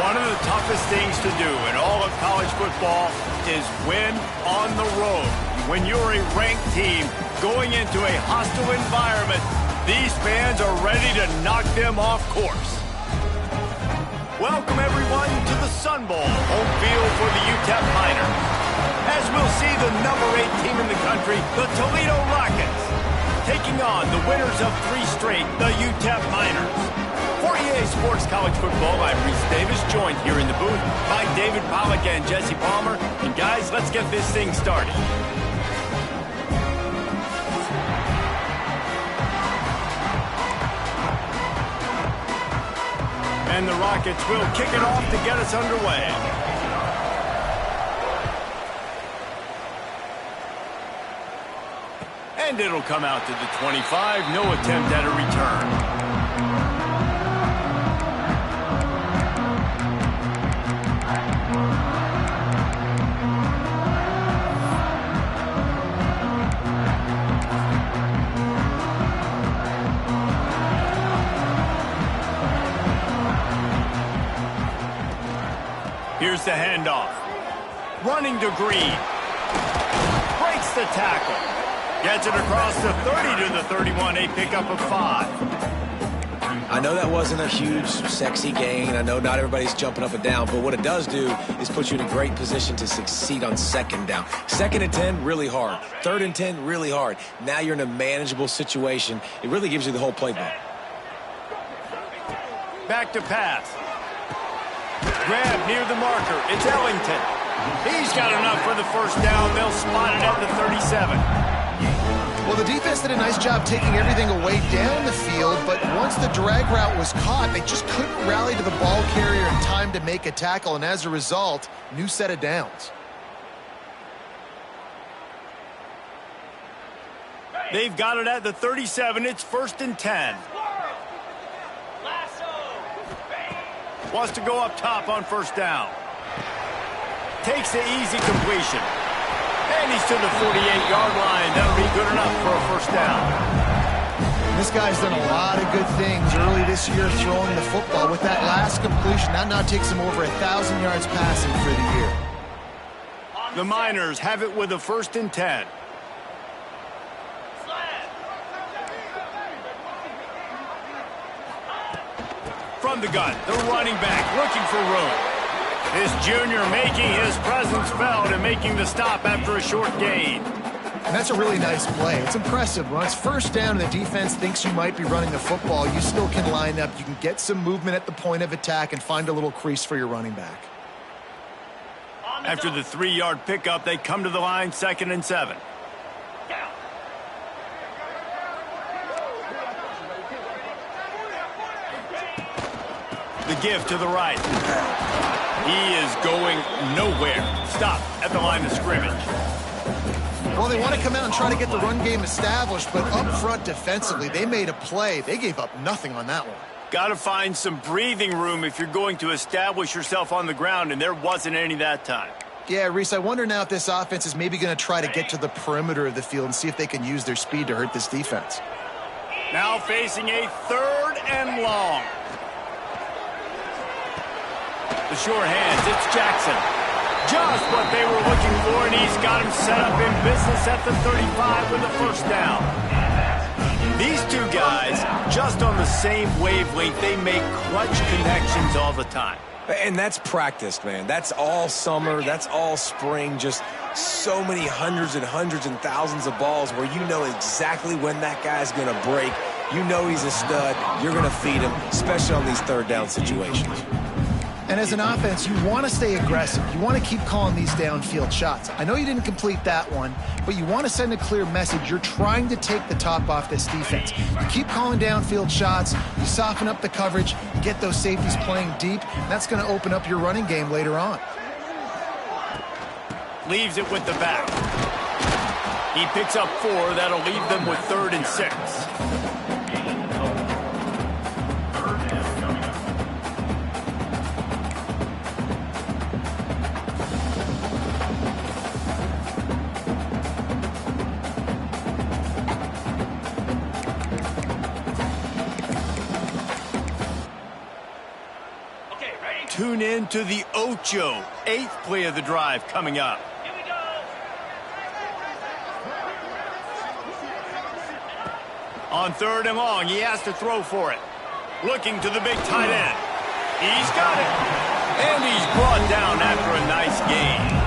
One of the toughest things to do in all of college football is win on the road. When you're a ranked team going into a hostile environment, these fans are ready to knock them off course. Welcome, everyone, to the Sun Bowl, home field for the UTEP Miners. As we'll see the number 8 team in the country, the Toledo Rockets, taking on the winners of 3 straight, the UTEP Miners. For EA Sports College Football, I'm Reese Davis, joined here in the booth by David Pollack and Jesse Palmer. And guys, let's get this thing started. And the Rockets will kick it off to get us underway. And it'll come out to the 25. No attempt at a return. Here's the handoff. Running to Green. Breaks the tackle. Gets it across the 30 to the 31, a pickup of 5. I know that wasn't a huge, sexy gain. I know not everybody's jumping up and down, but what it does do is put you in a great position to succeed on second down. 2nd and 10, really hard. 3rd and 10, really hard. Now you're in a manageable situation. It really gives you the whole playbook. Back to pass. Grab near the marker. It's Ellington. He's got enough for the first down. They'll spot it at the 37. Well, the defense did a nice job taking everything away down the field, but once the drag route was caught, they just couldn't rally to the ball carrier in time to make a tackle, and as a result, new set of downs. They've got it at the 37. It's 1st and 10. Wants to go up top on 1st down. Takes the easy completion. And he's to the 48-yard line. That'll be good enough for a 1st down. This guy's done a lot of good things early this year throwing the football. With that last completion, that now takes him over 1,000 yards passing for the year. The Miners have it with a 1st and 10. From the gun, the running back looking for room. This junior making his presence felt and making the stop after a short gain. And that's a really nice play. It's impressive. When it's 1st down and the defense thinks you might be running the football, you still can line up. You can get some movement at the point of attack and find a little crease for your running back. After the 3-yard pickup, they come to the line, 2nd and 7. The give to the right. He is going nowhere. Stop at the line of scrimmage. Well, they want to come out and try to get the run game established, but up front defensively, they made a play. They gave up nothing on that one. Got to find some breathing room if you're going to establish yourself on the ground, and there wasn't any that time. Yeah, Reese, I wonder now if this offense is maybe going to try to get to the perimeter of the field and see if they can use their speed to hurt this defense. Now facing a 3rd and long. The short hands, it's Jackson. Just what they were looking for, and he's got him set up in business at the 35 with a 1st down. These two guys, just on the same wavelength, they make clutch connections all the time. And that's practiced, man. That's all summer. That's all spring. Just so many hundreds and thousands of balls where you know exactly when that guy's going to break. You know he's a stud. You're going to feed him, especially on these 3rd down situations. And as an offense, you want to stay aggressive. You want to keep calling these downfield shots. I know you didn't complete that one, but you want to send a clear message. You're trying to take the top off this defense. You keep calling downfield shots. You soften up the coverage. You get those safeties playing deep. And that's going to open up your running game later on. Leaves it with the back. He picks up 4. That'll leave them with 3rd and 6. tune in to the Ocho, 8th play of the drive coming up. Here we go. On 3rd and long, he has to throw for it. Looking to the big tight end. He's got it. And he's brought down after a nice gain.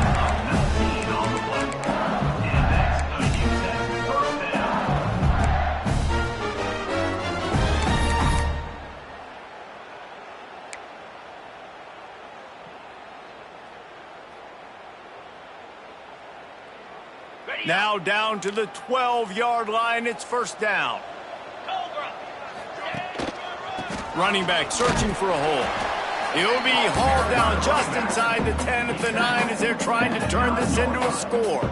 Now down to the 12-yard line. It's 1st down. Running back searching for a hole. He'll be hauled down just inside the 10 at the 9 as they're trying to turn this into a score.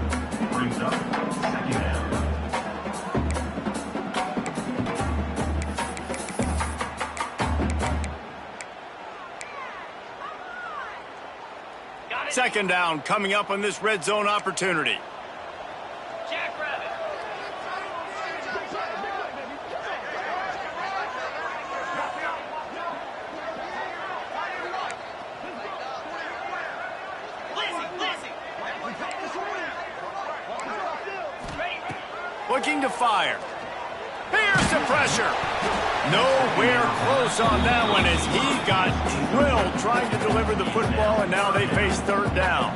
Second down coming up on this red zone opportunity. Looking to fire. Here's the pressure. Nowhere close on that one as he got drilled trying to deliver the football, and now they face 3rd down.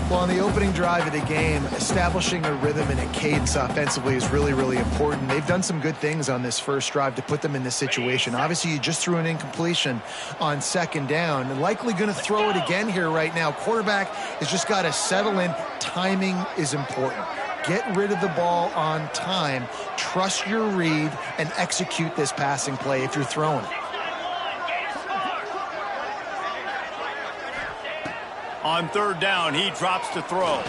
Well, on the opening drive of the game, establishing a rhythm and a cadence offensively is really, really important. They've done some good things on this first drive to put them in this situation. Obviously, you just threw an incompletion on 2nd down, and likely going to throw it again here right now. Quarterback has just got to settle in. Timing is important. Get rid of the ball on time, trust your read, and execute this passing play if you're throwing it. On 3rd down, he drops to throw.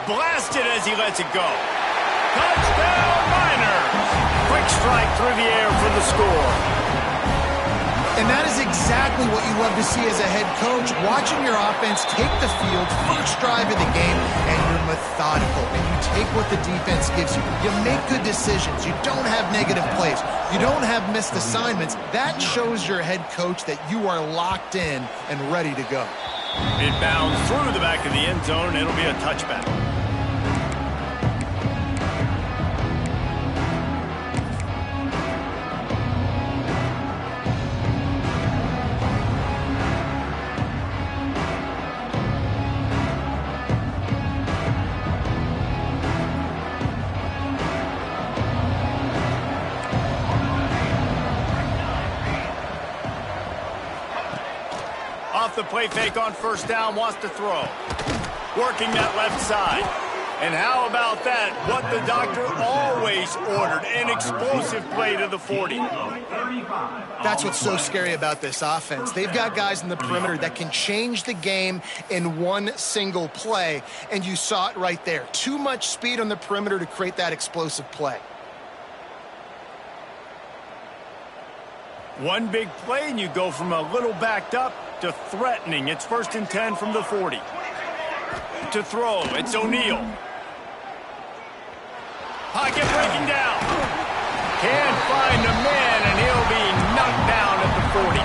Blasted as he lets it go. Touchdown, Miners! Quick strike through the air for the score. And that is exactly what you love to see as a head coach, watching your offense take the field, first drive of the game, and you're methodical, and you take what the defense gives you. You make good decisions. You don't have negative plays. You don't have missed assignments. That shows your head coach that you are locked in and ready to go. It bounds through the back of the end zone. It'll be a touchback. Off the play fake on 1st down, wants to throw. Working that left side. And how about that? What the doctor always ordered, an explosive play to the 40. That's what's so scary about this offense. They've got guys in the perimeter that can change the game in one single play, and you saw it right there. Too much speed on the perimeter to create that explosive play. One big play, and you go from a little backed up to threatening. It's 1st and 10 from the 40. To throw, it's O'Neal. Pocket breaking down. Can't find a man, and he'll be knocked down at the 40.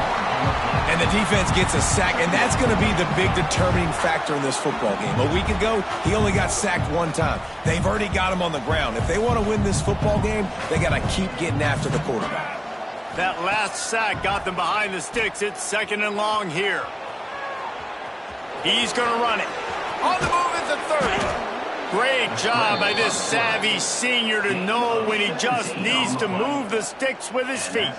And the defense gets a sack, and that's going to be the big determining factor in this football game. A week ago, he only got sacked 1 time. They've already got him on the ground. If they want to win this football game, they got to keep getting after the quarterback. That last sack got them behind the sticks. It's 2nd and long here. He's going to run it. On the move at the 30. Great job by this savvy senior to know when he just needs to move the sticks with his feet.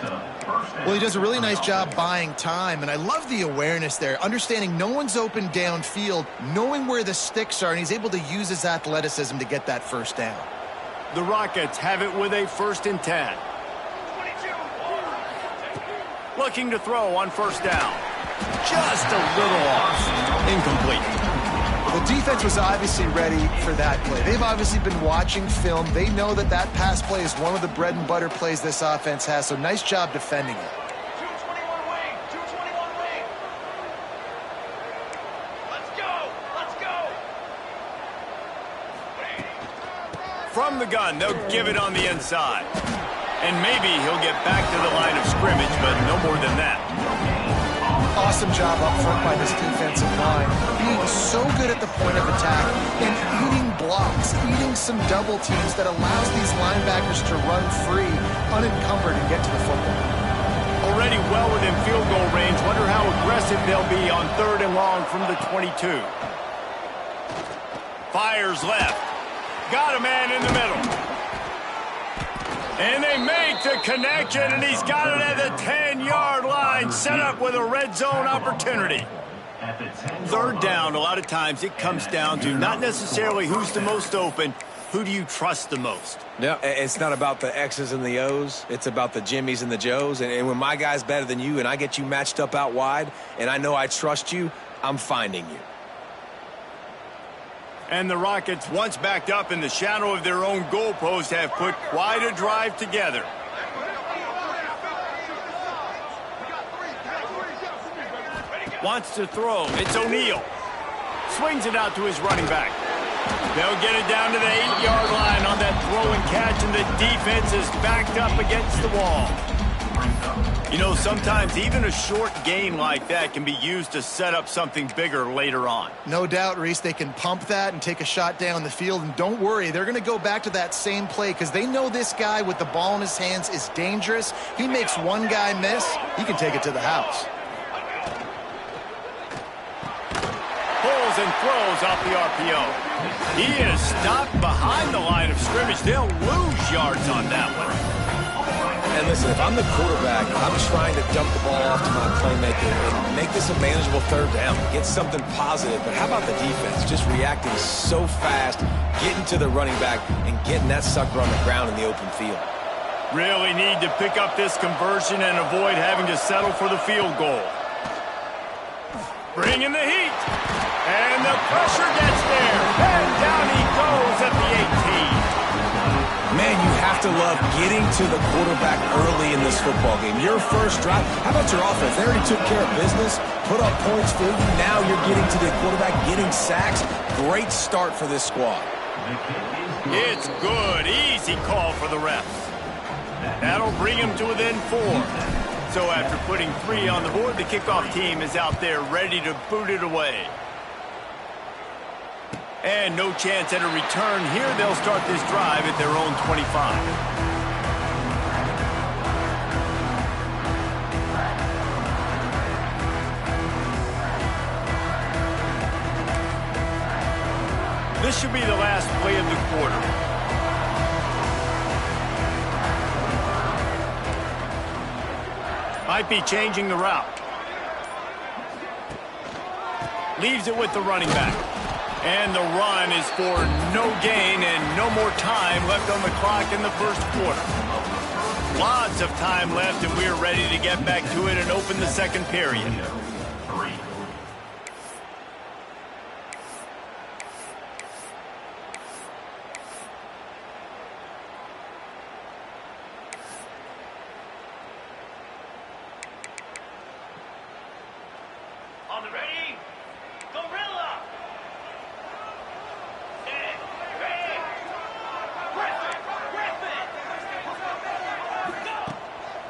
Well, he does a really nice job buying time, and I love the awareness there, understanding no one's open downfield, knowing where the sticks are, and he's able to use his athleticism to get that 1st down. The Rockets have it with a 1st and 10. Looking to throw on 1st down. Just a little off. Incomplete. The defense was obviously ready for that play. They've obviously been watching film. They know that that pass play is one of the bread and butter plays this offense has, so nice job defending it. 221 wing, 221 wing. Let's go, let's go. From the gun, they'll give it on the inside. And maybe he'll get back to the line of scrimmage, but no more than that. Awesome job up front by this defensive line, being so good at the point of attack and eating blocks, eating some double teams that allows these linebackers to run free, unencumbered, and get to the football. Already well within field goal range. Wonder how aggressive they'll be on 3rd and long from the 22. Fires left. Got a man in the middle. And they make the connection, and he's got it at the 10-yard line, set up with a red zone opportunity. 3rd down, a lot of times it comes down to not necessarily who's the most open, who do you trust the most? No, it's not about the X's and the O's. It's about the Jimmys and the Joes. And when my guy's better than you and I get you matched up out wide and I know I trust you, I'm finding you. And the Rockets, once backed up in the shadow of their own goalpost, have put quite a drive together. Wants to throw. It's O'Neal. Swings it out to his running back. They'll get it down to the 8-yard line on that throw and catch, and the defense is backed up against the wall. You know, sometimes even a short gain like that can be used to set up something bigger later on. No doubt, Reese, they can pump that and take a shot down the field. And don't worry, they're going to go back to that same play because they know this guy with the ball in his hands is dangerous. He makes one guy miss, he can take it to the house. Pulls and throws off the RPO. He is stopped behind the line of scrimmage. They'll lose yards on that one. And listen, if I'm the quarterback, I'm trying to dump the ball off to my playmaker and make this a manageable 3rd down, get something positive. But how about the defense? Just reacting so fast, getting to the running back, and getting that sucker on the ground in the open field. Really need to pick up this conversion and avoid having to settle for the field goal. Bring in the heat. And the pressure gets there. And down he goes at the 18. Man, you have to love getting to the quarterback early in this football game. Your first drive, how about your offense? They already took care of business, put up points for you. Now you're getting to the quarterback, getting sacks. Great start for this squad. It's good. Easy call for the refs. That'll bring him to within 4. So after putting 3 on the board, the kickoff team is out there ready to boot it away. And no chance at a return here. They'll start this drive at their own 25. This should be the last play of the quarter. Might be changing the route. Leaves it with the running back. And the run is for no gain and no more time left on the clock in the first quarter. Lots of time left, and we're ready to get back to it and open the second period. On the ready? Gorilla!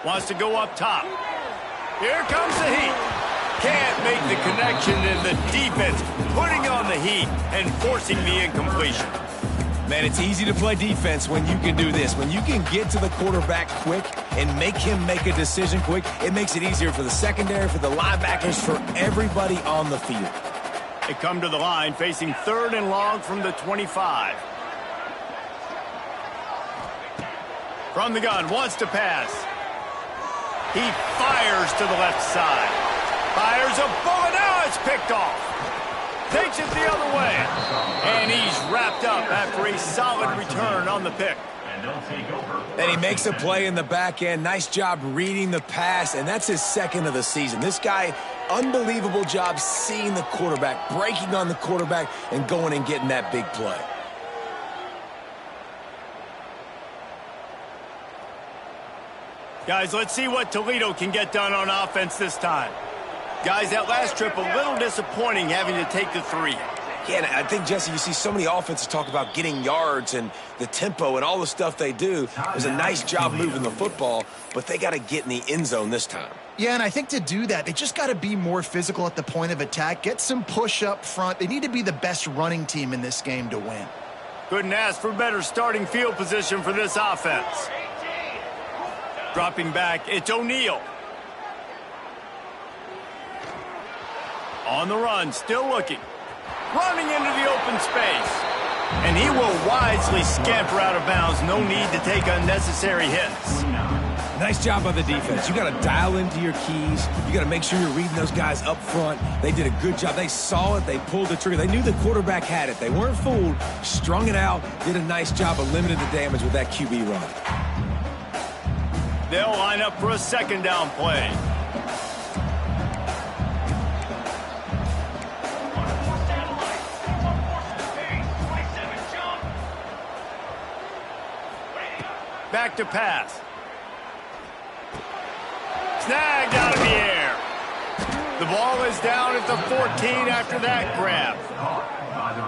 Wants to go up top. Here comes the heat. Can't make the connection, and the defense putting on the heat and forcing the incompletion. Man, it's easy to play defense when you can do this. When you can get to the quarterback quick and make him make a decision quick, it makes it easier for the secondary, for the linebackers, for everybody on the field. They come to the line facing 3rd and long from the 25. From the gun, wants to pass. He fires to the left side. Fires a bullet. Now it's picked off. Takes it the other way. And he's wrapped up after a solid return on the pick. And he makes a play in the back end. Nice job reading the pass, and that's his 2nd of the season. This guy, unbelievable job seeing the quarterback, breaking on the quarterback, and going and getting that big play. Guys, let's see what Toledo can get done on offense this time. Guys, that last trip, a little disappointing having to take the 3. Yeah, and I think, Jesse, you see so many offenses talk about getting yards and the tempo and all the stuff they do. It was a nice job moving the football, but they got to get in the end zone this time. Yeah, and I think to do that, they just got to be more physical at the point of attack, get some push up front. They need to be the best running team in this game to win. Couldn't ask for better starting field position for this offense. Dropping back, it's O'Neal. On the run, still looking. Running into the open space. And he will wisely scamper out of bounds. No need to take unnecessary hits. Nice job by the defense. You got to dial into your keys. You got to make sure you're reading those guys up front. They did a good job. They saw it. They pulled the trigger. They knew the quarterback had it. They weren't fooled. Strung it out. Did a nice job of limiting the damage with that QB run. They'll line up for a second down play. Back to pass. Snagged out of the air. The ball is down at the 14 after that grab.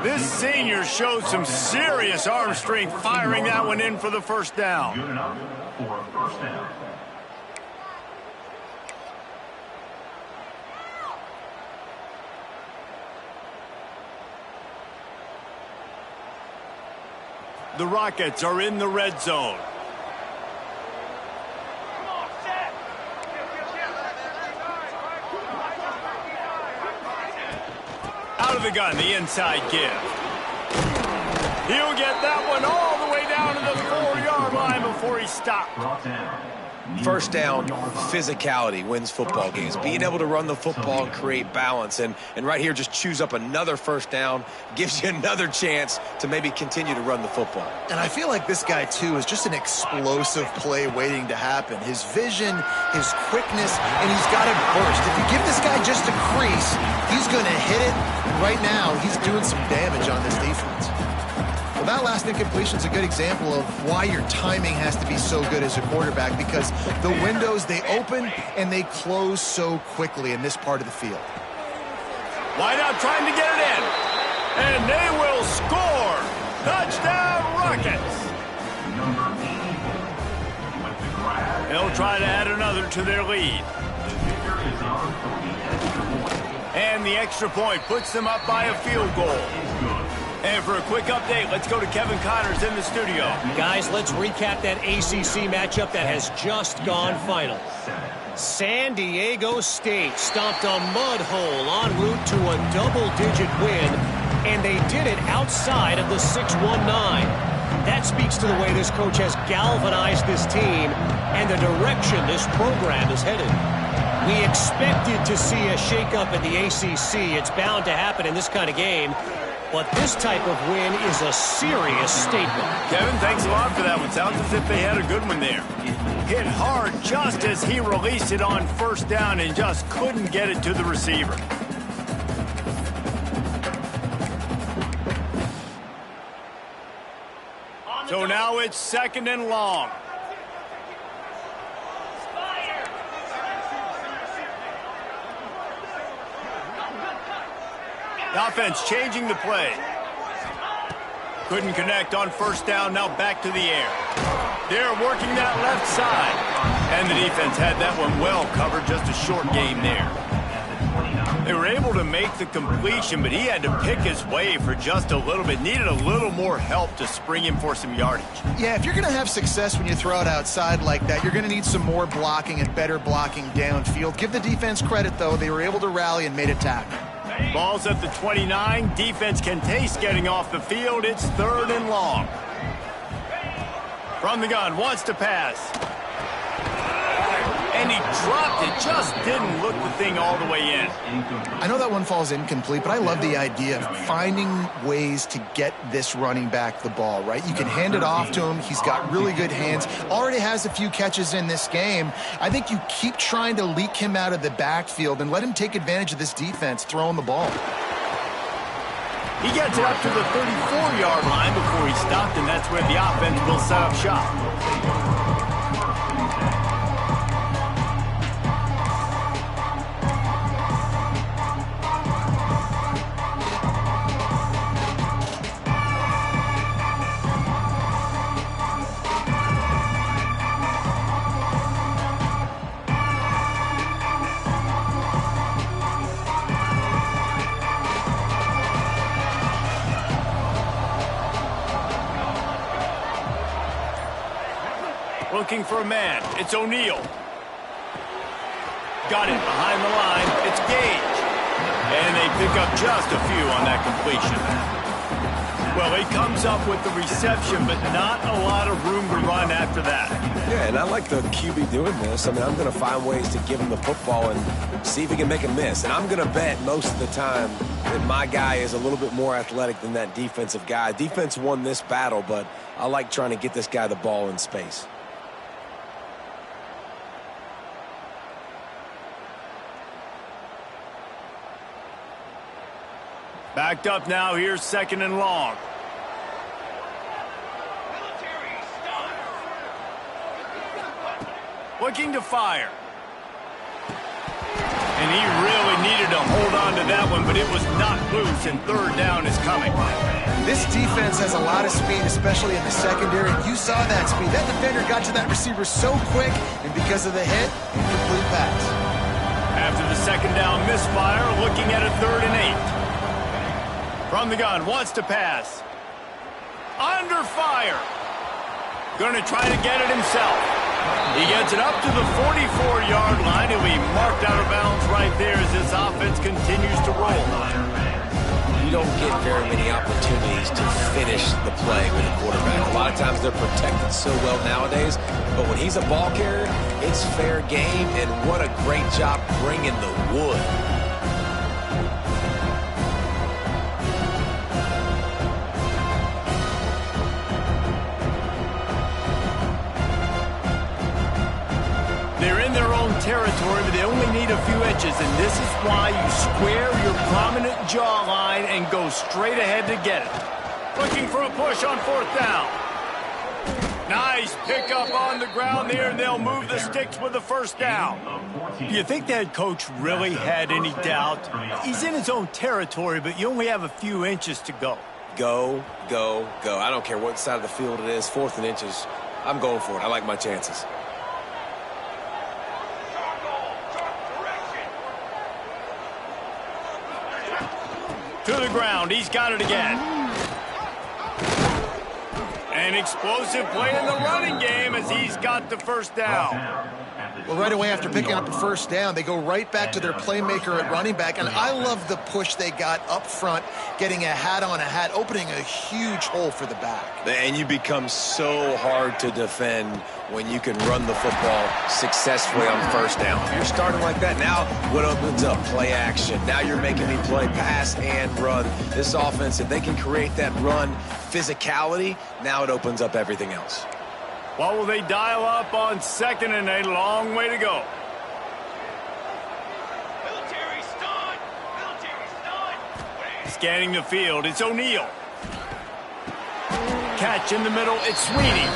This senior showed some serious arm strength firing that one in for the first down. Good enough for a first down. The Rockets are in the red zone. Out of the gun, the inside give. He'll get that one all the way down to the 4-yard line before he stopped. First down, physicality wins football games. Being able to run the football and create balance. And right here, just choose up another first down. Gives you another chance to maybe continue to run the football. And I feel like this guy, too, is just an explosive play waiting to happen. His vision, his quickness, and he's got a burst. If you give this guy just a crease, he's going to hit it. And right now, he's doing some damage on this defense. Well, that last incompletion is a good example of why your timing has to be so good as a quarterback, because the windows, they open and they close so quickly in this part of the field. Wide out trying to get it in. And they will score. Touchdown, Rockets. They'll try to add another to their lead. And the extra point puts them up by a field goal. And for a quick update, let's go to Kevin Connors in the studio. Guys, let's recap that ACC matchup that has just gone final. San Diego State stomped a mud hole en route to a double-digit win, and they did it outside of the 6-1-9. That speaks to the way this coach has galvanized this team and the direction this program is headed. We expected to see a shakeup in the ACC. It's bound to happen in this kind of game. But this type of win is a serious statement. Kevin, thanks a lot for that one. Sounds as if they had a good one there. Hit hard just as he released it on first down and just couldn't get it to the receiver. So now it's second and long. The offense changing the play. Couldn't connect on first down, now back to the air. They're working that left side. And the defense had that one well covered, just a short game there. They were able to make the completion, but he had to pick his way for just a little bit. Needed a little more help to spring him for some yardage. Yeah, if you're going to have success when you throw it outside like that, you're going to need some more blocking and better blocking downfield. Give the defense credit, though. They were able to rally and made a tackle. Ball's at the 29. Defense can taste getting off the field. It's third and long. From the gun, wants to pass. And he dropped it. Just didn't look the thing all the way in. I know that one falls incomplete, but I love the idea of finding ways to get this running back the ball, right? You can hand it off to him. He's got really good hands. Already has a few catches in this game. I think you keep trying to leak him out of the backfield and let him take advantage of this defense throwing the ball. He gets it up to the 34-yard line before he stopped, and that's where the offense will set up shop. looking for a man. It's O'Neal. Got it behind the line. It's Gage. And they pick up just a few on that completion. Well, he comes up with the reception, but not a lot of room to run after that. Yeah, and I like the QB doing this. I mean, I'm going to find ways to give him the football and see if he can make a miss. And I'm going to bet most of the time that my guy is a little bit more athletic than that defensive guy. Defense won this battle, but I like trying to get this guy the ball in space. Backed up now. Here's 2nd and long. Looking to fire. And he really needed to hold on to that one, but it was not loose, and 3rd down is coming. This defense has a lot of speed, especially in the secondary. You saw that speed. That defender got to that receiver so quick, and because of the hit, incomplete pass. After the 2nd down misfire, looking at a 3rd and 8. From the gun, wants to pass. Under fire. Going to try to get it himself. He gets it up to the 44-yard line. He'll be marked out of bounds right there as this offense continues to roll. You don't get very many opportunities to finish the play with a quarterback. A lot of times they're protected so well nowadays, but when he's a ball carrier, it's fair game, and what a great job bringing the wood. They're in their own territory, but they only need a few inches, and this is why you square your prominent jawline and go straight ahead to get it. Looking for a push on 4th down. Nice pickup on the ground there, and they'll move the sticks with the 1st down. Do you think that coach really had any doubt? He's in his own territory, but you only have a few inches to go. Go, go, go. I don't care what side of the field it is, 4th and inches. I'm going for it. I like my chances. To the ground. He's got it again. An explosive play in the running game as he's got the 1st down. Well, right away after picking up a 1st down, they go right back to their playmaker at running back. And I love the push they got up front, getting a hat on a hat, opening a huge hole for the back. And you become so hard to defend when you can run the football successfully on 1st down. If you're starting like that, now what opens up? Play action. Now you're making me play pass and run. This offense, if they can create that run physicality, now it opens up everything else. What will they dial up on 2nd and 8? Long way to go. Scanning the field, it's O'Neal. Catch in the middle, it's Sweeney.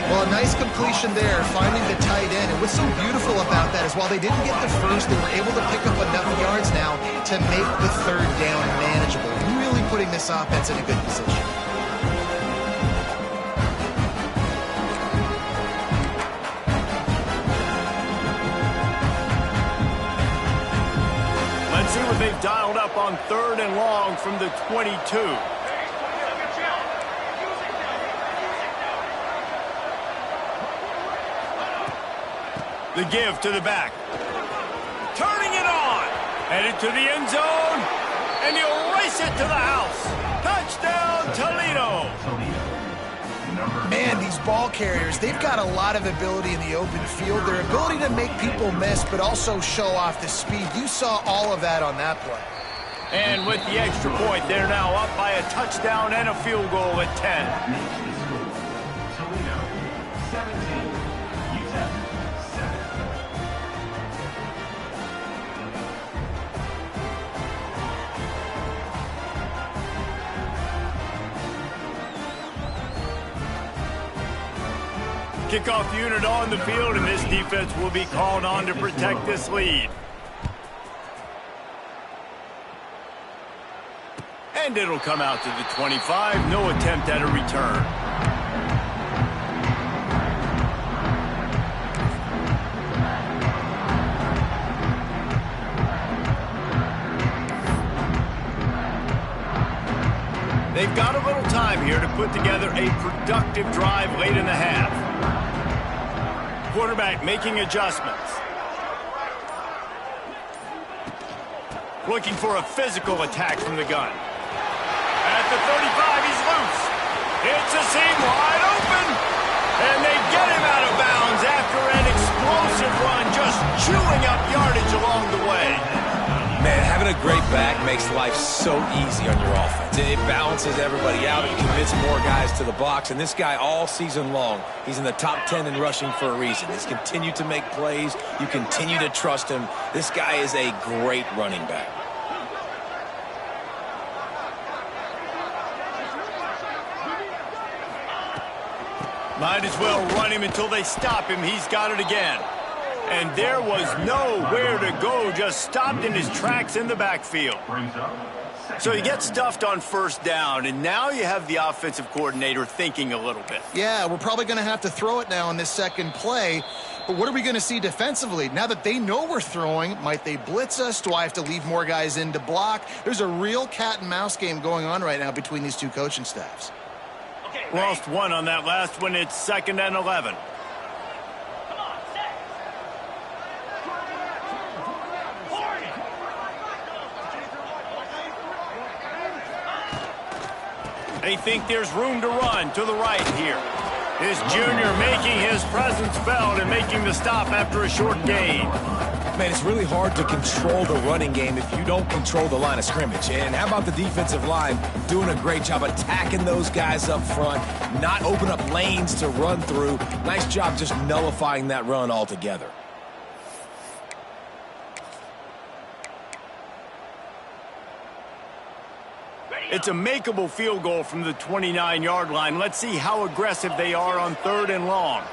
Well, a nice completion there, finding the tight end. And what's so beautiful about that is while they didn't get the 1st, they were able to pick up enough yards now to make the 3rd down manageable. Really putting this offense in a good position. Let's see what they've dialed up on 3rd and long from the 22. The give to the back. Turning it on. Headed to the end zone. And he'll race it to the house. Touchdown, Toledo. Man, these ball carriers, they've got a lot of ability in the open field. Their ability to make people miss, but also show off the speed. You saw all of that on that play. And with the extra point, they're now up by a touchdown and a field goal at 10. Toledo, 17. UTEP, 7. Kickoff unit on the field, and this defense will be called on to protect this lead. And it'll come out to the 25. No attempt at a return. They've got a little time here to put together a productive drive late in the half. Quarterback making adjustments. Looking for a physical attack from the gun. At the 35, he's loose. It's a seam wide open. And they get him out of bounds after an explosive run, just chewing up yardage along the way. Man, having a great back makes life so easy on your offense. It balances everybody out. It commits more guys to the box. And this guy all season long, he's in the top 10 in rushing for a reason. He's continued to make plays. You continue to trust him. This guy is a great running back. Might as well run him until they stop him. He's got it again. And there was nowhere to go, just stopped in his tracks in the backfield. So he gets stuffed on first down, and now you have the offensive coordinator thinking a little bit. Yeah, we're probably going to have to throw it now in this second play. But what are we going to see defensively? Now that they know we're throwing, might they blitz us? Do I have to leave more guys in to block? There's a real cat and mouse game going on right now between these two coaching staffs. Lost one on that last one. It's 2nd and 11. They think there's room to run to the right here. This junior making his presence felt and making the stop after a short gain. Man, it's really hard to control the running game if you don't control the line of scrimmage. And how about the defensive line doing a great job attacking those guys up front, not open up lanes to run through. Nice job just nullifying that run altogether. It's a makeable field goal from the 29-yard line. Let's see how aggressive they are on 3rd and long.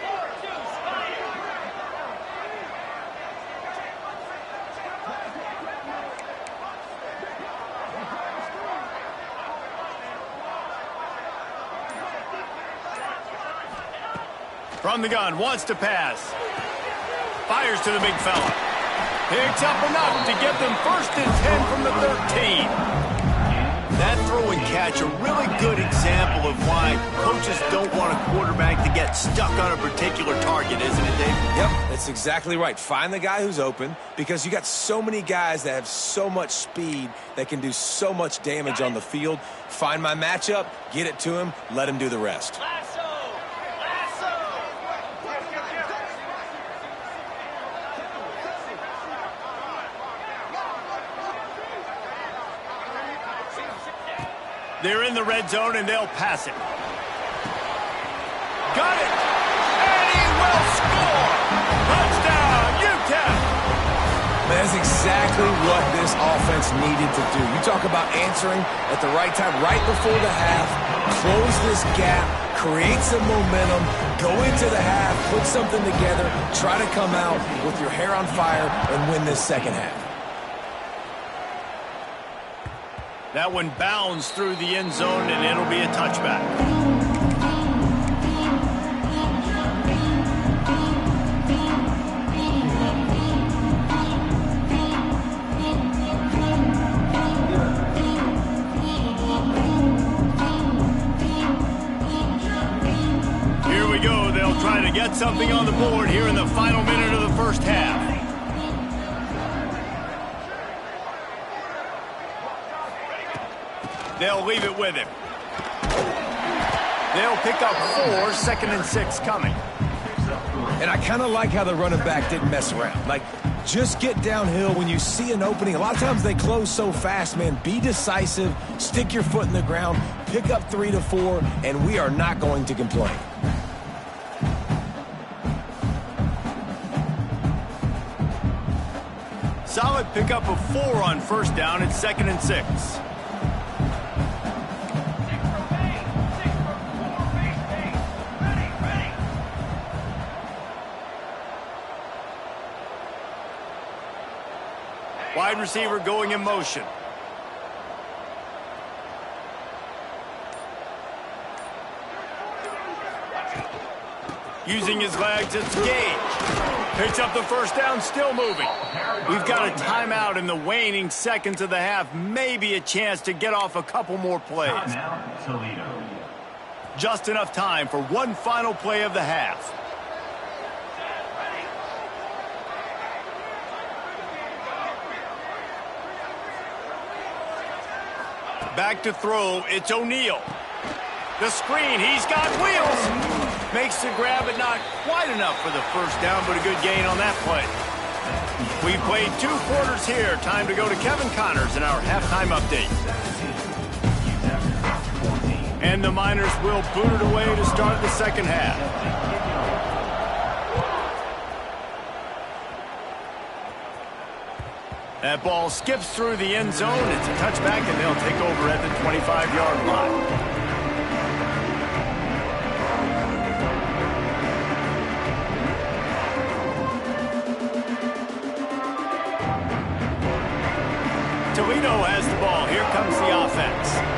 From the gun, wants to pass. Fires to the big fella. Picks up enough to get them 1st and 10 from the 13. That throw and catch, a really good example of why coaches don't want a quarterback to get stuck on a particular target, isn't it, Dave? Yep, that's exactly right. Find the guy who's open, because you got so many guys that have so much speed that can do so much damage on the field. Find my matchup, get it to him, let him do the rest. They're in the red zone, and they'll pass it. Got it! And he will score! Touchdown, UTEP! That's exactly what this offense needed to do. You talk about answering at the right time, right before the half, close this gap, create some momentum, go into the half, put something together, try to come out with your hair on fire and win this second half. That one bounds through the end zone, and it'll be a touchback. Here we go. They'll try to get something on the board here in the final minute of the first half. They'll leave it with him. They'll pick up 4, 2nd and 6 coming. And I kind of like how the running back didn't mess around. Like, just get downhill when you see an opening. A lot of times they close so fast, man. Be decisive, stick your foot in the ground, pick up 3 to 4, and we are not going to complain. Solid pickup of 4 on first down. It's 2nd and 6. Wide receiver going in motion. Using his legs, it's Gage. Picks up the first down, still moving. We've got a timeout in the waning seconds of the half. Maybe a chance to get off a couple more plays. Timeout, Toledo. Just enough time for one final play of the half. Back to throw. It's O'Neal. The screen. He's got wheels. Makes the grab, but not quite enough for the first down, but a good gain on that play. We've played 2 quarters here. Time to go to Kevin Connors in our halftime update. And the Miners will boot it away to start the second half. That ball skips through the end zone. It's a touchback, and they'll take over at the 25-yard line. Toledo has the ball. Here comes the offense.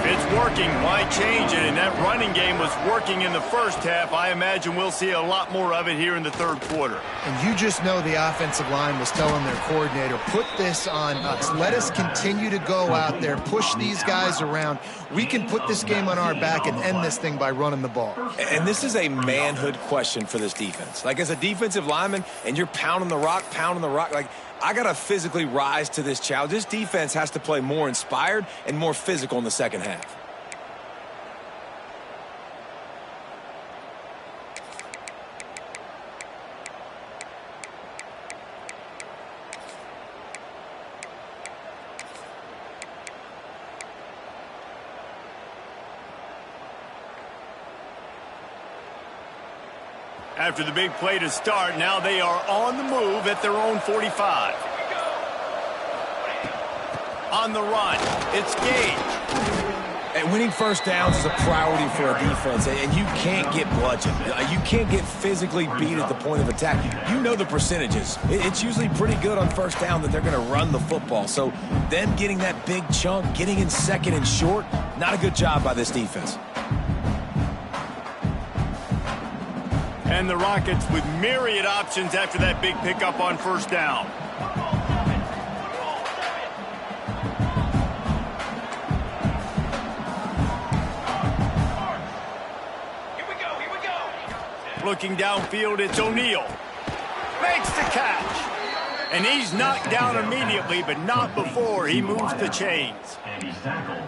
If it's working, why change it? And that running game was working in the first half. I imagine we'll see a lot more of it here in the third quarter. And you just know the offensive line was telling their coordinator, put this on us. Let us continue to go out there, push these guys around. We can put this game on our back and end this thing by running the ball. And this is a manhood question for this defense. Like, as a defensive lineman, and you're pounding the rock, like, I got to physically rise to this challenge. This defense has to play more inspired and more physical in the second half. After the big play to start, now they are on the move at their own 45. On the run, it's Gage. And winning first downs is a priority for a defense, and you can't get bludgeoned. You can't get physically beat at the point of attack. You know the percentages. It's usually pretty good on first down that they're going to run the football. So them getting that big chunk, getting in second and short, not a good job by this defense. And the Rockets with myriad options after that big pickup on first down. Here we go. Looking downfield, it's O'Neal. Makes the catch. And he's knocked down immediately, but not before he moves the chains. And he's tackled.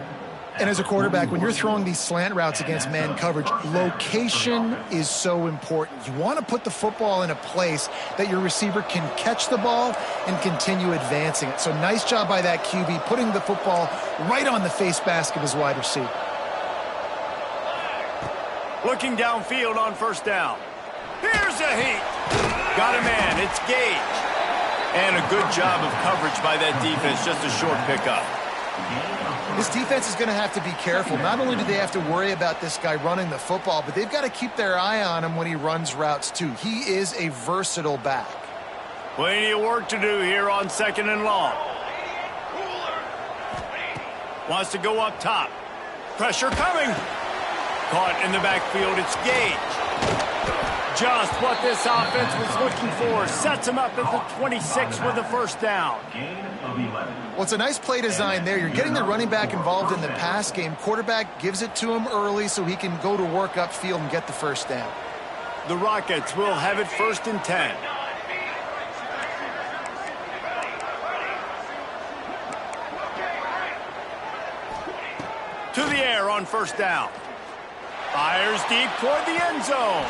And as a quarterback, when you're throwing these slant routes against man coverage, location is so important. You want to put the football in a place that your receiver can catch the ball and continue advancing it. So nice job by that QB, putting the football right on the face mask of his wide receiver. Looking downfield on first down. Here's a heat. Got a man. It's Gage. And a good job of coverage by that defense. Just a short pickup. This defense is going to have to be careful. Not only do they have to worry about this guy running the football, but they've got to keep their eye on him when he runs routes too. He is a versatile back. Plenty of work to do here on second and long. Wants to go up top. Pressure coming. Caught in the backfield. It's Gage. Just what this offense was looking for. Sets him up at the 26 with a first down. Well, it's a nice play design there. You're getting the running back involved in the pass game. Quarterback gives it to him early so he can go to work upfield and get the first down. The Rockets will have it 1st and 10. To the air on first down. Fires deep toward the end zone.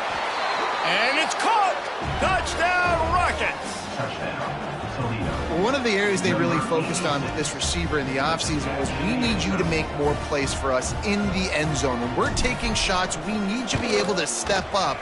And it's caught. Touchdown, Rockets. Touchdown, Toledo. Well, one of the areas they really focused on with this receiver in the offseason was we need you to make more plays for us in the end zone. When we're taking shots, we need you to be able to step up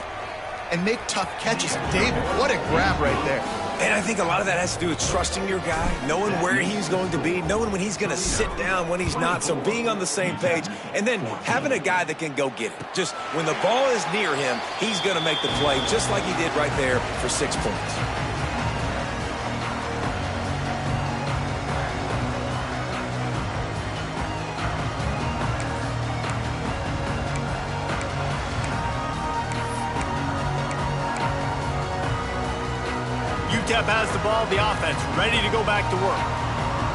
and make tough catches. David, what a grab right there. And I think a lot of that has to do with trusting your guy, knowing where he's going to be, knowing when he's going to sit down, when he's not. So being on the same page, and then having a guy that can go get it. Just when the ball is near him, he's going to make the play, just like he did right there for 6 points. UTEP has the ball, the offense ready to go back to work.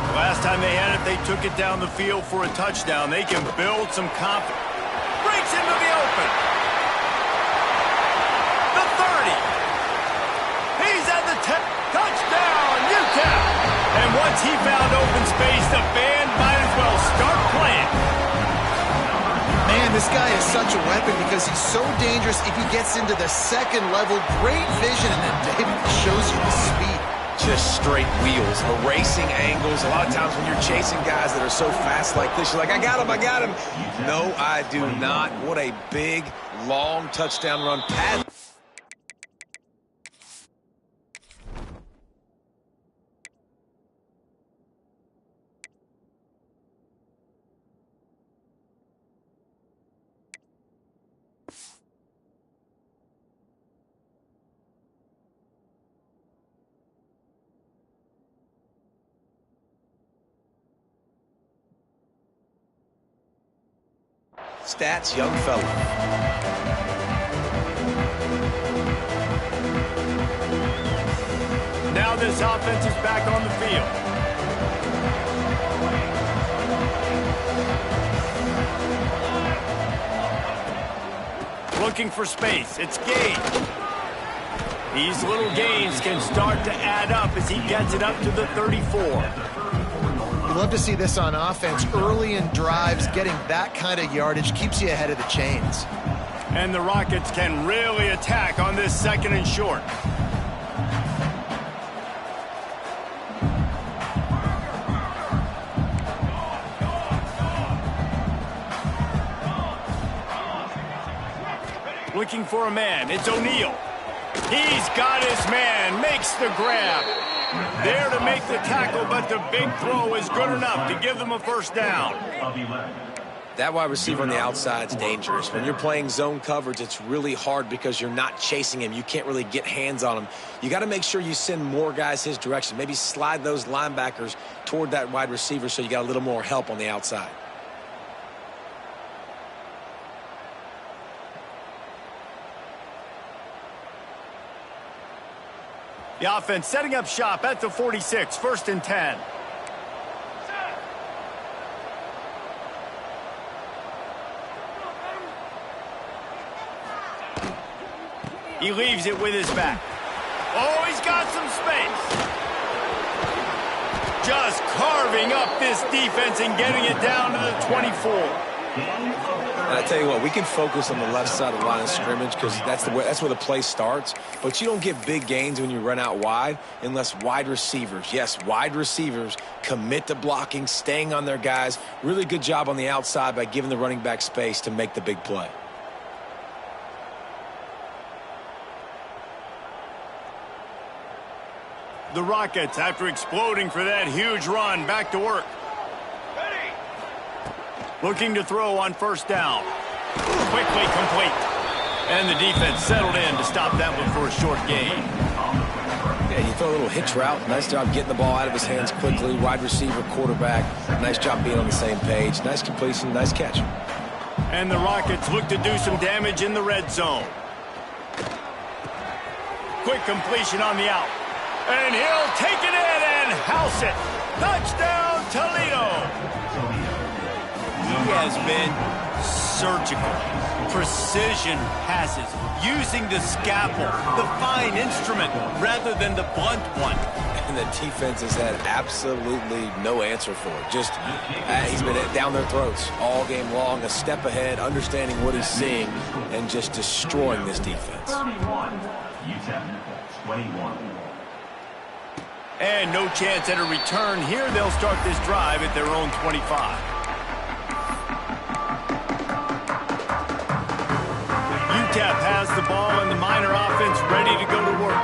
The last time they had it, they took it down the field for a touchdown. They can build some confidence. Breaks into the open. The 30. He's at the 10. Touchdown, UTEP. And once he found open space, the band might as well start playing. guy is such a weapon because he's so dangerous if he gets into the second level. Great vision, and then David shows you the speed. Just straight wheels, erasing angles. A lot of times when you're chasing guys that are so fast like this, you're like, I got him, I got him. No, I do not. What a big, long touchdown run. Stats, young fella. Now this offense is back on the field. Looking for space. It's Gage. These little gains can start to add up as he gets it up to the 34. You love to see this on offense. Early in drives, getting that kind of yardage keeps you ahead of the chains. And the Rockets can really attack on this 2nd and short. Looking for a man. It's O'Neal. He's got his man. Makes the grab. There to make the tackle, but the big throw is good enough to give them a first down. That wide receiver on the outside is dangerous. When you're playing zone coverage, it's really hard because you're not chasing him. You can't really get hands on him. You got to make sure you send more guys his direction. Maybe slide those linebackers toward that wide receiver so you got a little more help on the outside. The offense setting up shop at the 46, 1st and 10. He leaves it with his back. Oh, he's got some space. Just carving up this defense and getting it down to the 24. And I tell you what, we can focus on the left side of the line of scrimmage because that's where the play starts. But you don't get big gains when you run out wide unless wide receivers, yes, wide receivers commit to blocking, staying on their guys. Really good job on the outside by giving the running back space to make the big play. The Rockets, after exploding for that huge run, back to work. Looking to throw on 1st down. Quickly complete. And the defense settled in to stop that one for a short gain. Yeah, you throw a little hitch route. Nice job getting the ball out of his hands quickly. Wide receiver, quarterback. Nice job being on the same page. Nice completion, nice catch. And the Rockets look to do some damage in the red zone. Quick completion on the out. And he'll take it in and house it. Touchdown, Toledo. He has been surgical. Precision passes. Using the scalpel, the fine instrument, rather than the blunt one. And the defense has had absolutely no answer for it. Just, he's been down their throats all game long, a step ahead, understanding what he's seeing, and just destroying this defense. 31, UTEP, 21. And no chance at a return here. They'll start this drive at their own 25. UTEP has the ball and the Miner offense ready to go to work.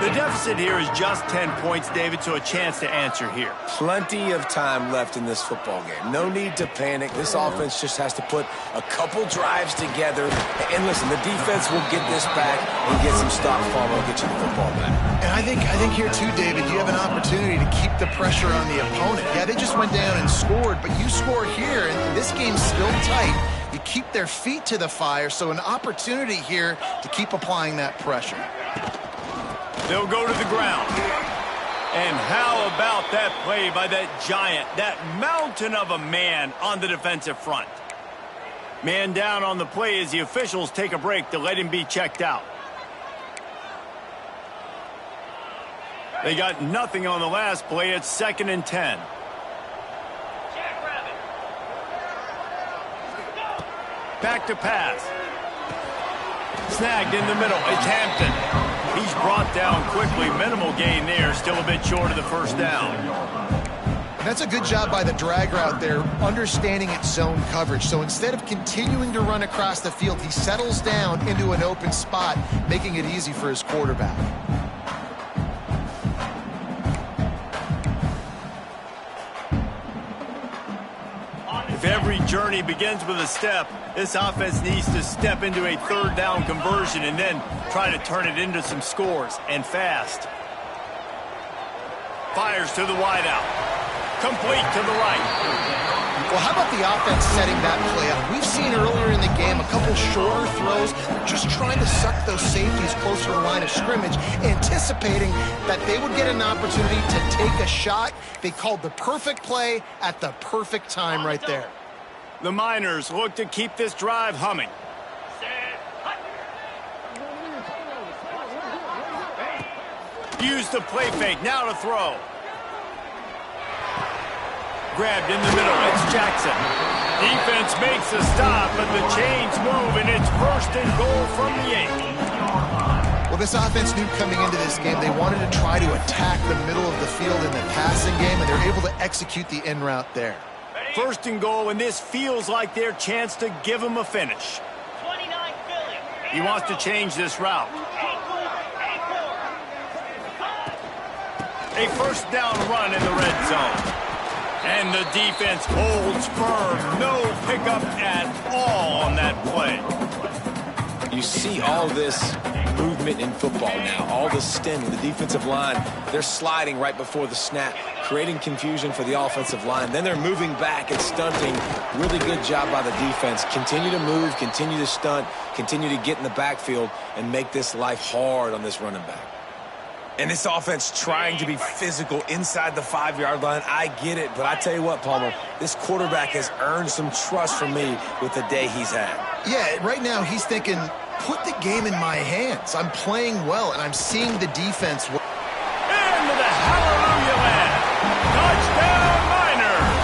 The deficit here is just 10 points, David, so a chance to answer here. Plenty of time left in this football game. No need to panic. This offense just has to put a couple drives together. And listen, the defense will get this back and get some stops. Palmer will get you the football back. And I think here too, David, you have an opportunity to keep the pressure on the opponent. Yeah, they just went down and scored, but you score here, and this game's still tight. You keep their feet to the fire, so an opportunity here to keep applying that pressure. They'll go to the ground. And how about that play by that giant, that mountain of a man on the defensive front? Man down on the play as the officials take a break to let him be checked out. They got nothing on the last play. It's 2nd and 10. Back to pass. Snagged in the middle. It's Hampton. He's brought down quickly. Minimal gain there. Still a bit short of the first down. And that's a good job by the drag route there, understanding its zone coverage. So instead of continuing to run across the field, he settles down into an open spot, making it easy for his quarterback. If every journey begins with a step, this offense needs to step into a third down conversion and then try to turn it into some scores, and fast. Fires to the wideout. Complete to the right. Well, how about the offense setting that play up? We've seen earlier in the game a couple shorter throws, just trying to suck those safeties closer to the line of scrimmage, anticipating that they would get an opportunity to take a shot. They called the perfect play at the perfect time right there. The Miners look to keep this drive humming. Use the play fake, now to throw. Grabbed in the middle, it's Jackson. Defense makes a stop, but the chains move, and it's 1st and goal from the 8. Well, this offense knew coming into this game they wanted to try to attack the middle of the field in the passing game, and they're able to execute the in route there. 1st and goal, and this feels like their chance to give him a finish. He wants to change this route. A 1st down run in the red zone. And the defense holds firm. No pickup at all on that play. You see all this movement in football now, all the stemming, the defensive line, they're sliding right before the snap, creating confusion for the offensive line. Then they're moving back and stunting. Really good job by the defense. Continue to move, continue to stunt, continue to get in the backfield and make this life hard on this running back. And this offense trying to be physical inside the 5-yard line. I get it, but I tell you what, Palmer, this quarterback has earned some trust from me with the day he's had. Yeah, right now he's thinking, put the game in my hands. I'm playing well, and I'm seeing the defense. Into the hallelujah land. Touchdown Miners.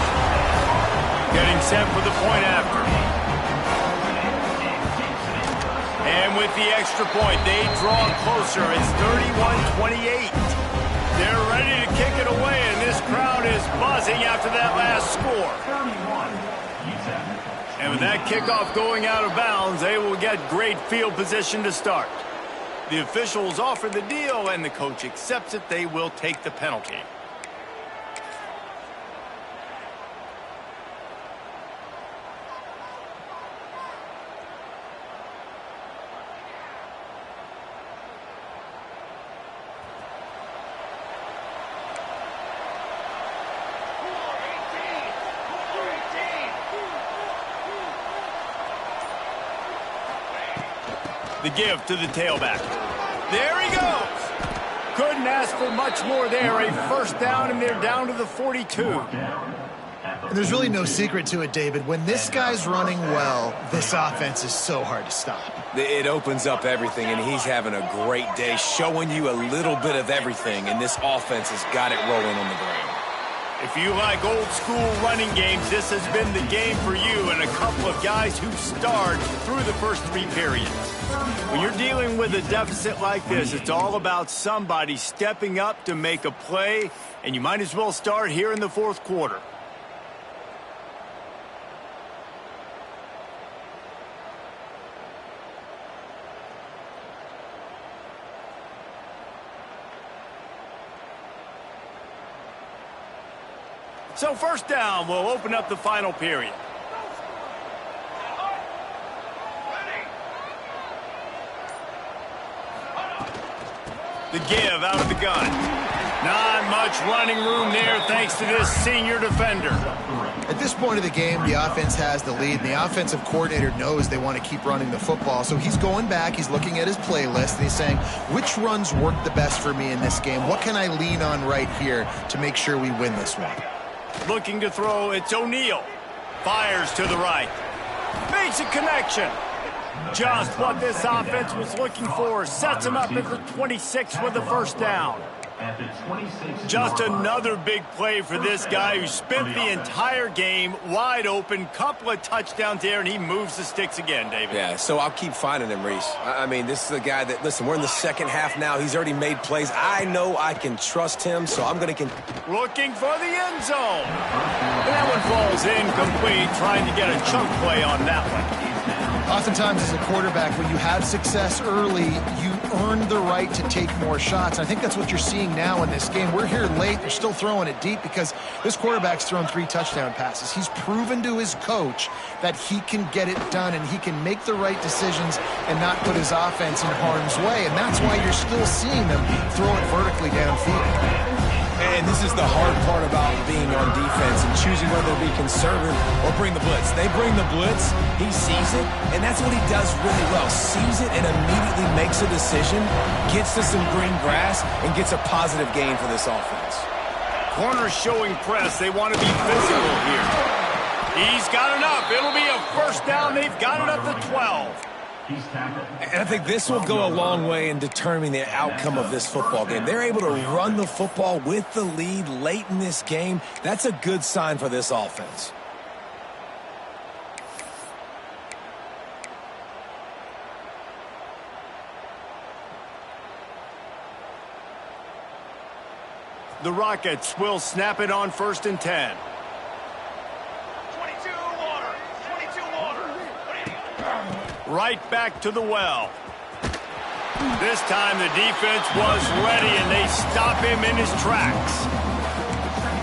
Getting set for the point after. And with the extra point, they draw closer. It's 31-28. They're ready to kick it away, and this crowd is buzzing after that last score. And with that kickoff going out of bounds, they will get great field position to start. The officials offer the deal, and the coach accepts it. They will take the penalty. The give to the tailback. There he goes. Couldn't ask for much more there. A 1st down, and they're down to the 42. And there's really no secret to it, David. When this guy's running well, this offense is so hard to stop. It opens up everything, and he's having a great day, showing you a little bit of everything, and this offense has got it rolling on the ground. If you like old school running games, this has been the game for you, and a couple of guys who starred through the first 3 periods. When you're dealing with a deficit like this, it's all about somebody stepping up to make a play, and you might as well start here in the 4th quarter. So 1st down will open up the final period. The give out of the gun. Not much running room there thanks to this senior defender. At this point of the game, the offense has the lead, and the offensive coordinator knows they want to keep running the football. So he's going back, he's looking at his playlist, and he's saying, which runs work the best for me in this game? What can I lean on right here to make sure we win this one? Looking to throw, it's O'Neal. Fires to the right. Makes a connection. Just what this offense was looking for. Sets him up at the 26 with the 1st down. At the 26. Just another big play for this guy who spent the entire game wide open. Couple of touchdowns there, and he moves the sticks again, David. Yeah, so I'll keep finding him, Reese. I mean, this is a guy that, listen, we're in the second half now. He's already made plays. I know I can trust him, so I'm going to looking for the end zone. And that one falls incomplete, trying to get a chunk play on that one. Oftentimes as a quarterback, when you have success early, you earn the right to take more shots. I think that's what you're seeing now in this game. We're here late. They're still throwing it deep because this quarterback's thrown 3 touchdown passes. He's proven to his coach that he can get it done and he can make the right decisions and not put his offense in harm's way. And that's why you're still seeing them throw it vertically downfield. And this is the hard part about being on defense and choosing whether to be conservative or bring the blitz. They bring the blitz, he sees it, and that's what he does really well. Sees it and immediately makes a decision, gets to some green grass, and gets a positive gain for this offense. Corner showing press. They want to be physical here. He's got enough. It'll be a first down. They've got it up to 12. And I think this will go a long way in determining the outcome of this football game. They're able to run the football with the lead late in this game. That's a good sign for this offense. The Rockets will snap it on 1st and 10. Right back to the well. This time the defense was ready, and they stop him in his tracks.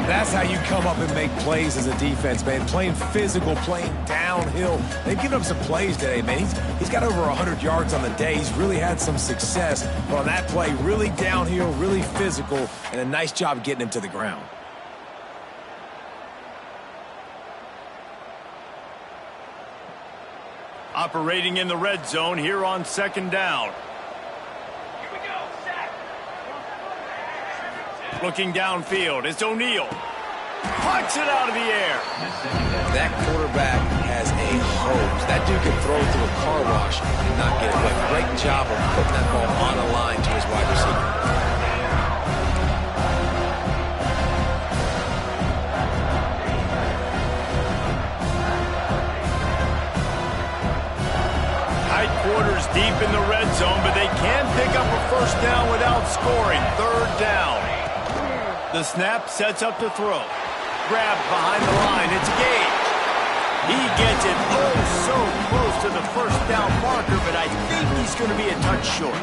That's how you come up and make plays as a defense, man. Playing physical, playing downhill. They've given up some plays today, man. He's got over 100 yards on the day. He's really had some success. But on that play, really downhill, really physical, and a nice job getting him to the ground. Operating in the red zone here on 2nd down. Here we go, Zach. Looking downfield, it's O'Neal. Punts it out of the air. That quarterback has a hose. That dude can throw through a car wash and not get it wet. Great job of putting that ball on the line to his wide receiver. Quarters deep in the red zone, but they can pick up a first down without scoring. 3rd down. The snap sets up to throw. Grabbed behind the line. It's Gage. He gets it so close to the first down marker, but I think he's going to be a touch short.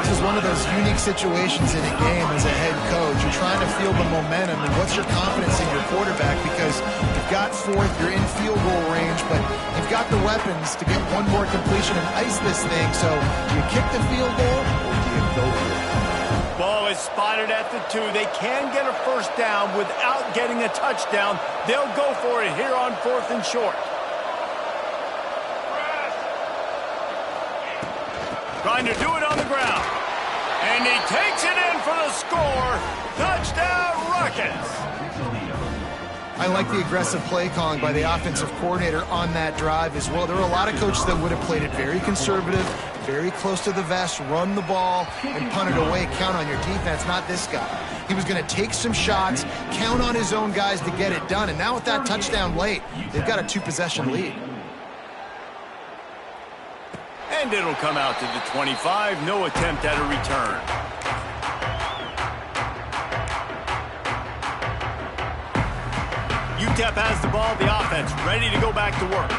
This is one of those unique situations in a game as a head coach. You're trying to feel the momentum and what's your confidence in your quarterback, because you've got 4th, you're in field goal range, but you've got the weapons to get one more completion and ice this thing. So do you kick the field goal or do you go for it? Ball is spotted at the 2. They can get a first down without getting a touchdown. They'll go for it here on 4th and short. Trying to do it on the ground. And he takes it in for the score. Touchdown, Rockets. I like the aggressive play calling by the offensive coordinator on that drive as well. There were a lot of coaches that would have played it very conservative, very close to the vest, run the ball, and punt it away. Count on your defense, not this guy. He was going to take some shots, count on his own guys to get it done. And now with that touchdown late, they've got a 2-possession lead. And it'll come out to the 25. No attempt at a return. UTEP has the ball, the offense ready to go back to work.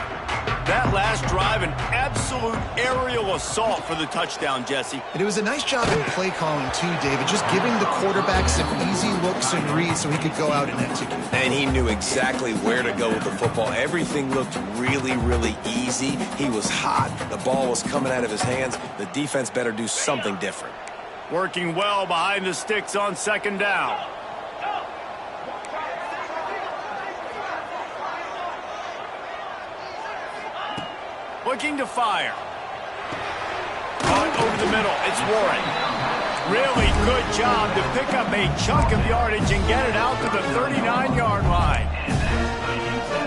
That last drive, an absolute aerial assault for the touchdown, Jesse. And it was a nice job in play calling too, David, just giving the quarterback some easy looks and reads so he could go out and execute. And he knew exactly where to go with the football. Everything looked really, really easy. He was hot. The ball was coming out of his hands. The defense better do something different. Working well behind the sticks on 2nd down. Looking to fire. Caught over the middle. It's Warren. Really good job to pick up a chunk of yardage and get it out to the 39-yard line.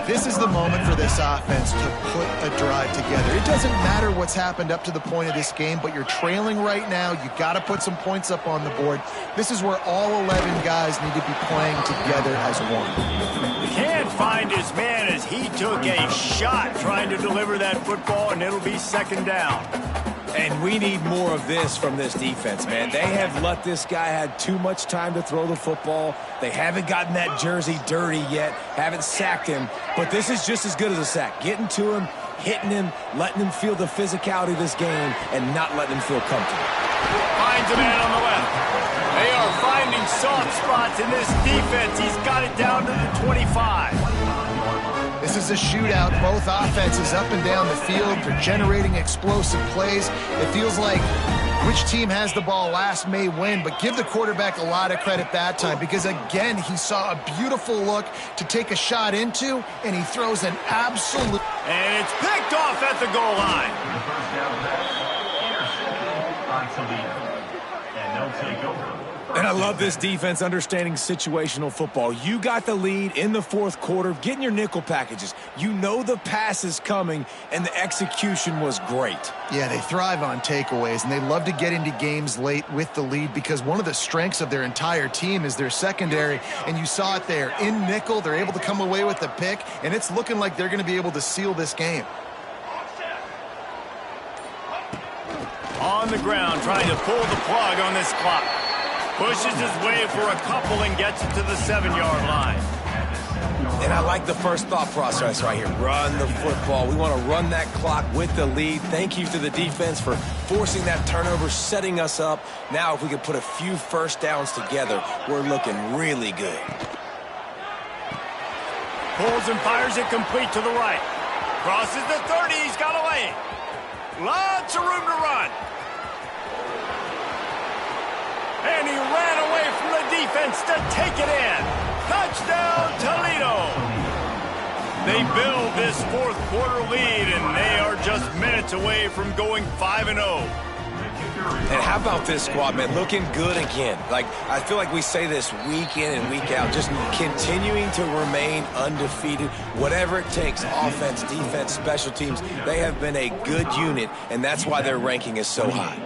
This is the moment for this offense to put a drive together. It doesn't matter what's happened up to the point of this game, but you're trailing right now. You got to put some points up on the board. This is where all 11 guys need to be playing together as one. Can't find his man as he took a shot trying to deliver that football, and it'll be second down. And we need more of this from this defense, man. They have let this guy have too much time to throw the football. They haven't gotten that jersey dirty yet, haven't sacked him. But this is just as good as a sack. Getting to him, hitting him, letting him feel the physicality of this game, and not letting him feel comfortable. Finds a man on the left. They are finding soft spots in this defense. He's got it down to the 25. This is a shootout. Both offenses up and down the field. They're generating explosive plays. It feels like which team has the ball last may win, but give the quarterback a lot of credit that time because, again, he saw a beautiful look to take a shot into, and he throws an absolute... And it's picked off at the goal line. The first down pass, intercepted by Toledo. And they'll take over. And I love this defense understanding situational football. You got the lead in the fourth quarter, getting your nickel packages. You know the pass is coming, and the execution was great. Yeah, they thrive on takeaways, and they love to get into games late with the lead because one of the strengths of their entire team is their secondary, and you saw it there. In nickel, they're able to come away with the pick, and it's looking like they're going to be able to seal this game. On the ground, trying to pull the plug on this clock. Pushes his way for a couple and gets it to the 7-yard line. And I like the first thought process right here. Run the football. We want to run that clock with the lead. Thank you to the defense for forcing that turnover, setting us up. Now if we can put a few first downs together, we're looking really good. Pulls and fires it complete to the right. Crosses the 30. He's got a lane. Lots of room to run. And he ran away from the defense to take it in. Touchdown, Toledo. They build this fourth quarter lead, and they are just minutes away from going 5-0. And how about this squad, man? Looking good again. Like, I feel like we say this week in and week out, just continuing to remain undefeated. Whatever it takes, offense, defense, special teams, they have been a good unit, and that's why their ranking is so high.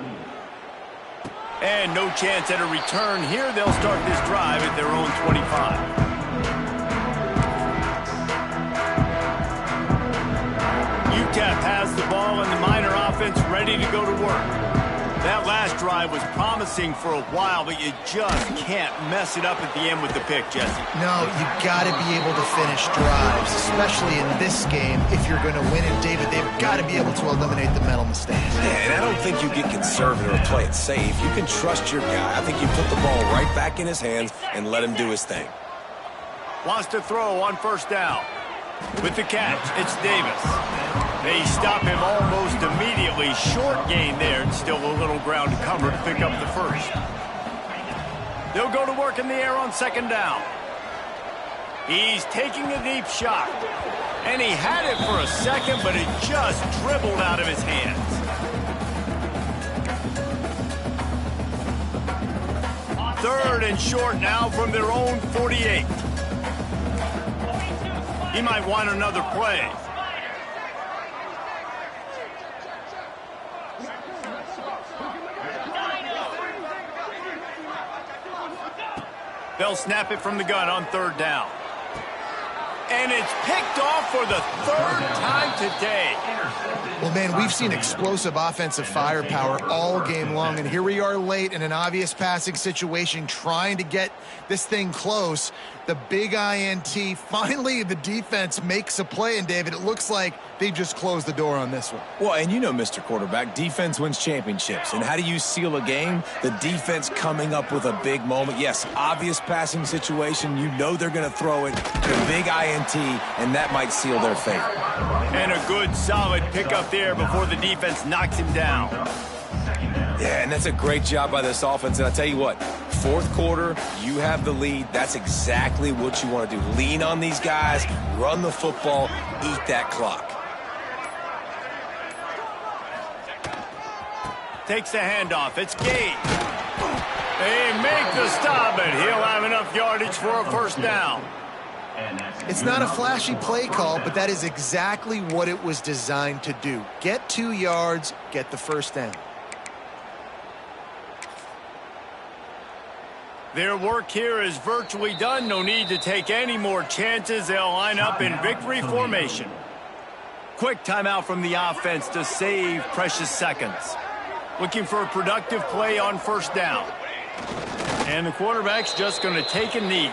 And no chance at a return here. They'll start this drive at their own 25. UTEP has the ball and the Miner offense ready to go to work. That last drive was promising for a while, but you just can't mess it up at the end with the pick, Jesse. No, you got to be able to finish drives, especially in this game. If you're going to win it, David, they've got to be able to eliminate the mental mistakes. Yeah, and I don't think you get conservative or play it safe. You can trust your guy. I think you put the ball right back in his hands and let him do his thing. Wants to throw on first down. With the catch, it's Davis. They stop him almost immediately. Short gain there, and still a little ground to cover to pick up the first. They'll go to work in the air on second down. He's taking a deep shot. And he had it for a second, but it just dribbled out of his hands. Third and short now from their own 48. He might want another play. They'll snap it from the gun on third down. And it's picked off for the third time today. Well, man, we've seen explosive offensive firepower all game long, and here we are late in an obvious passing situation trying to get this thing close. The big INT, finally the defense makes a play, and David, it looks like they just closed the door on this one. Well, and you know, Mr. Quarterback, defense wins championships. And how do you seal a game? The defense coming up with a big moment. Yes, obvious passing situation. You know they're going to throw it. The big INT, and that might seal their fate. And a good, solid pickup there before the defense knocks him down. Yeah, and that's a great job by this offense. And I'll tell you what, fourth quarter, you have the lead. That's exactly what you want to do. Lean on these guys, run the football, eat that clock. Takes the handoff. It's Gage. They make the stop, and he'll have enough yardage for a first down. It's not a flashy play call, but that is exactly what it was designed to do. Get 2 yards, get the first down. Their work here is virtually done. No need to take any more chances. They'll line up in victory formation. Quick timeout from the offense to save precious seconds. Looking for a productive play on first down. And the quarterback's just going to take a knee.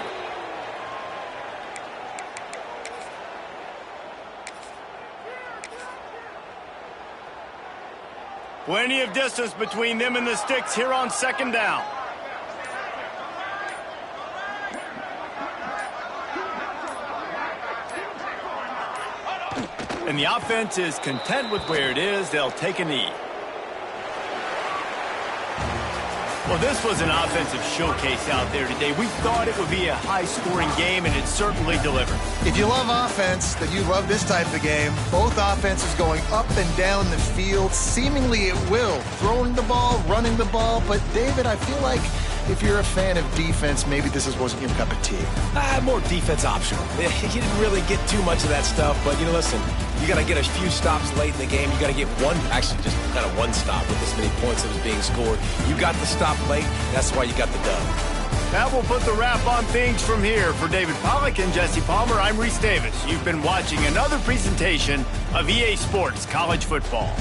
Plenty of distance between them and the sticks here on second down. And the offense is content with where it is. They'll take a knee. Well, this was an offensive showcase out there today. We thought it would be a high-scoring game, and it certainly delivered. If you love offense, then you love this type of game. Both offenses going up and down the field, seemingly at will. Throwing the ball, running the ball. But, David, I feel like if you're a fan of defense, maybe this wasn't your cup of tea. More defense optional. You didn't really get too much of that stuff, but, listen, you got to get a few stops late in the game. You got to get actually just kind of one stop with this many points that was being scored. You got the stop late. That's why you got the dub. That will put the wrap on things from here. For David Pollack and Jesse Palmer, I'm Reese Davis. You've been watching another presentation of EA Sports College Football.